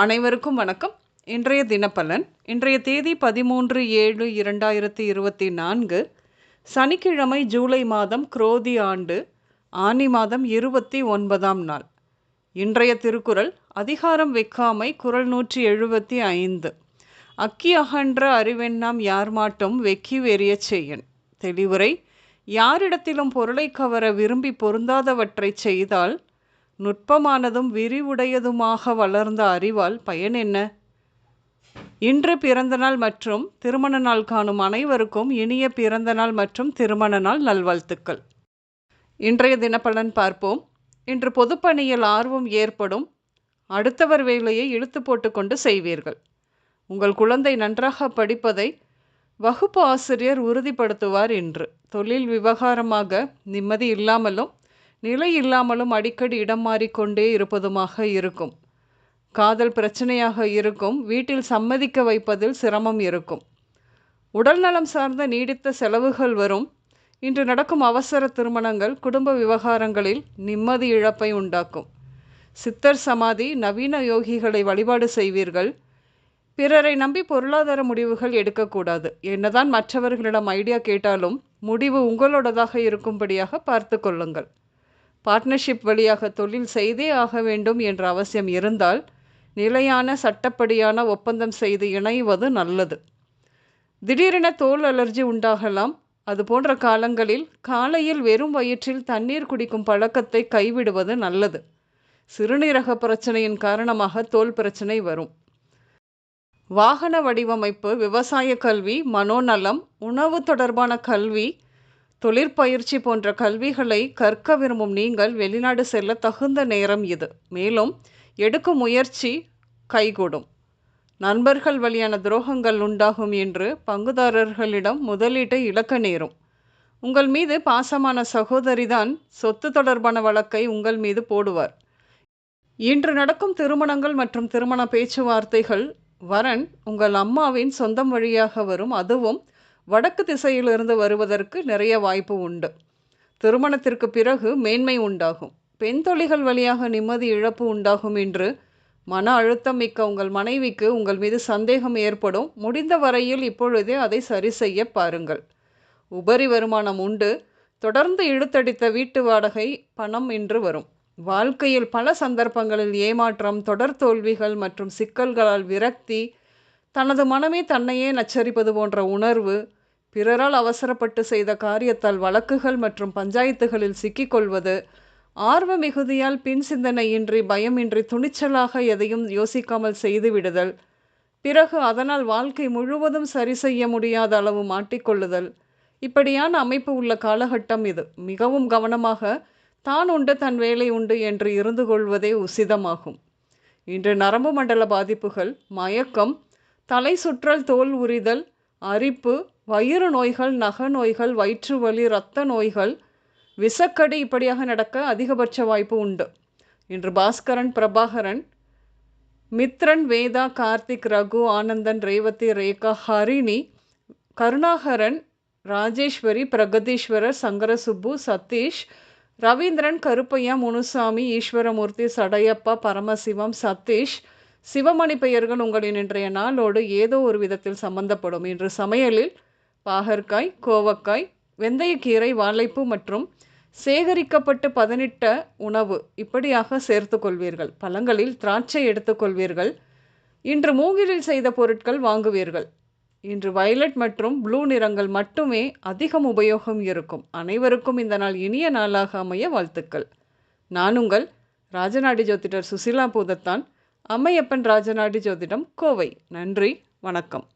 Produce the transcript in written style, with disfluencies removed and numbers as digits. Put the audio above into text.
அனைவருக்கும் வணக்கம். இன்றைய தினப்பலன். இன்றைய தேதி 13/7/2024 சனிக்கிழமை, ஜூலை மாதம், குரோதி ஆண்டு ஆனி மாதம் 29ஆம் நாள். இன்றைய திருக்குறள் அதிகாரம் வெக்காமை, குறள் 175. அக்கி அகன்ற அறிவெண்ணாம் யார்மாட்டும் வெக்கி வெறியச் செய்யன். தெளிவுரை: யாரிடத்திலும் பொருளை கவர விரும்பி பொருந்தாதவற்றைச் செய்தால் நுட்பமானதும் விரிவுடையதுமாக வளர்ந்த அறிவால் பயன் என்ன? இன்று பிறந்தநாள் மற்றும் திருமண நாள் காணும் அனைவருக்கும் இனிய பிறந்தநாள் மற்றும் திருமண நாள் நல்வாழ்த்துக்கள். இன்றைய தினப்பலன் பார்ப்போம். இன்று பொதுப்பணியில் ஆர்வம் ஏற்படும். அடுத்தவர் வேலையை இழுத்து போட்டுக்கொண்டு செய்வீர்கள். உங்கள் குழந்தை நன்றாக படிப்பதை வகுப்பு ஆசிரியர் உறுதிப்படுத்துவார். இன்று தொழில் விவகாரமாக நிம்மதி இல்லாமலும் நிலை இல்லாமலும் அடிக்கடி இடம் மாறிக்கொண்டே இருப்பதுமாக இருக்கும். காதல் பிரச்சனையாக இருக்கும். வீட்டில் சம்மதிக்க வைப்பதில் சிரமம் இருக்கும். உடல் நலம் சார்ந்த நீடித்த செலவுகள் வரும். இன்று நடக்கும் அவசர திருமணங்கள் குடும்ப விவகாரங்களில் நிம்மதி இழப்பை உண்டாக்கும். சித்தர் சமாதி, நவீன யோகிகளை வழிபாடு செய்வீர்கள். பிறரை நம்பி பொருளாதார முடிவுகள் எடுக்கக்கூடாது. என்னதான் மற்றவர்களிடம் ஐடியா கேட்டாலும் முடிவு உங்களோடதாக இருக்கும்படியாக பார்த்து கொள்ளுங்கள். பார்ட்னர்ஷிப் வழியாக தொழில் செய்தே ஆக வேண்டும் என்ற அவசியம் இருந்தால் நிலையான சட்டப்படியான ஒப்பந்தம் செய்து இணைவது நல்லது. திடீரென தோல் அலர்ஜி உண்டாகலாம். அது போன்ற காலங்களில் காலையில் வெறும் வயிற்றில் தண்ணீர் குடிக்கும் பழக்கத்தை கைவிடுவது நல்லது. சிறுநீரக பிரச்சனையின் காரணமாக தோல் பிரச்சனை வரும். வாகன வடிவமைப்பு, விவசாய கல்வி, மனோநலம், உணவு தொடர்பான கல்வி, தொழிற்பயிற்சி போன்ற கல்விகளை கற்க விரும்பும் நீங்கள் வெளிநாடு செல்ல தகுந்த நேரம் இது. மேலும் எடுக்கும் முயற்சி கைகூடும். நண்பர்கள் வழியான துரோகங்கள் உண்டாகும். என்று பங்குதாரர்களிடம் முதலீட்டை இழக்க நேரும். உங்கள் மீது பாசமான சகோதரிதான் சொத்து தொடர்பான வழக்கை உங்கள் மீது போடுவார். இன்று நடக்கும் திருமணங்கள் மற்றும் திருமண பேச்சுவார்த்தைகள் வரன் உங்கள் அம்மாவின் சொந்தம் வழியாக வரும். அதுவும் வடக்கு திசையிலிருந்து வருவதற்கு நிறைய வாய்ப்பு உண்டு. திருமணத்திற்கு பிறகு மேன்மை உண்டாகும். பெண் தொழில்கள் வழியாக நிம்மதி இழப்பு உண்டாகும். என்று மன அழுத்தம் மிக்க உங்கள் மனைவிக்கு உங்கள் மீது சந்தேகம் ஏற்படும். முடிந்த வரையில் இப்பொழுதே அதை சரி செய்ய பாருங்கள். உபரி வருமானம் உண்டு. தொடர்ந்து இழுத்தடித்த வீட்டு வாடகை பணம் இன்று வரும். வாழ்க்கையில் பல சந்தர்ப்பங்களில் ஏமாற்றம், தொடர் தோல்விகள் மற்றும் சிக்கல்களால் விரக்தி, தனது மனமே தன்னையே நச்சரிப்பது போன்ற உணர்வு, பிறரால் அவசரப்பட்டு செய்த காரியத்தால் வழக்குகள் மற்றும் பஞ்சாயத்துகளில் சிக்கிக்கொள்வது, ஆர்வ மிகுதியால் பின் சிந்தனையின்றி பயமின்றி துணிச்சலாக எதையும் யோசிக்காமல் செய்துவிடுதல், பிறகு அதனால் வாழ்க்கை முழுவதும் சரி செய்ய முடியாத அளவு மாட்டிக்கொள்ளுதல், இப்படியான அமைப்பு உள்ள காலகட்டம் இது. மிகவும் கவனமாக தான் உண்டு தன் வேலை உண்டு என்று இருந்து கொள்வதே உசிதமாகும். இன்று நரம்பு மண்டல பாதிப்புகள், மயக்கம், தலை சுற்றல், தோல் உரிதல், அரிப்பு, வயிறு நோய்கள், நக நோய்கள், வயிற்று வலி, இரத்த நோய்கள், விஷக்கடி இப்படியாக நடக்க அதிகபட்ச வாய்ப்பு உண்டு. இன்று பாஸ்கரன், பிரபாகரன், மித்ரன், வேதா, கார்த்திக், ரகு, ஆனந்தன், ரேவதி, ரேகா, ஹரிணி, கருணாகரன், ராஜேஸ்வரி, பிரகதீஸ்வரர், சங்கரசுப்பு, சதீஷ், ரவீந்திரன், கருப்பையா, முனுசாமி, ஈஸ்வரமூர்த்தி, சடையப்பா, பரமசிவம், சதீஷ், சிவமணி பெயர்கள் உங்களின் இன்றைய நாளோடு ஏதோ ஒரு விதத்தில் சம்பந்தப்படும். இன்று சமையலில் பாகற்காய், கோவக்காய், வெந்தயக்கீரை, வாழைப்பூ மற்றும் சேகரிக்கப்பட்டு பதனிட்ட உணவு இப்படியாக சேர்த்து கொள்வீர்கள். பழங்களில் திராட்சை எடுத்துக்கொள்வீர்கள். இன்று மூங்கிலில் செய்த பொருட்கள் வாங்குவீர்கள். இன்று வயலட் மற்றும் ப்ளூ நிறங்கள் மட்டுமே அதிகம் உபயோகம் இருக்கும். அனைவருக்கும் இந்த நாள் இனிய நாளாக அமைய வாழ்த்துக்கள். நான் உங்கள் ராஜநாடி ஜோதிடர் சுசிலா பூதத்தான், அம்மையப்பன் ராஜநாடி ஜோதிடம், கோவை. நன்றி, வணக்கம்.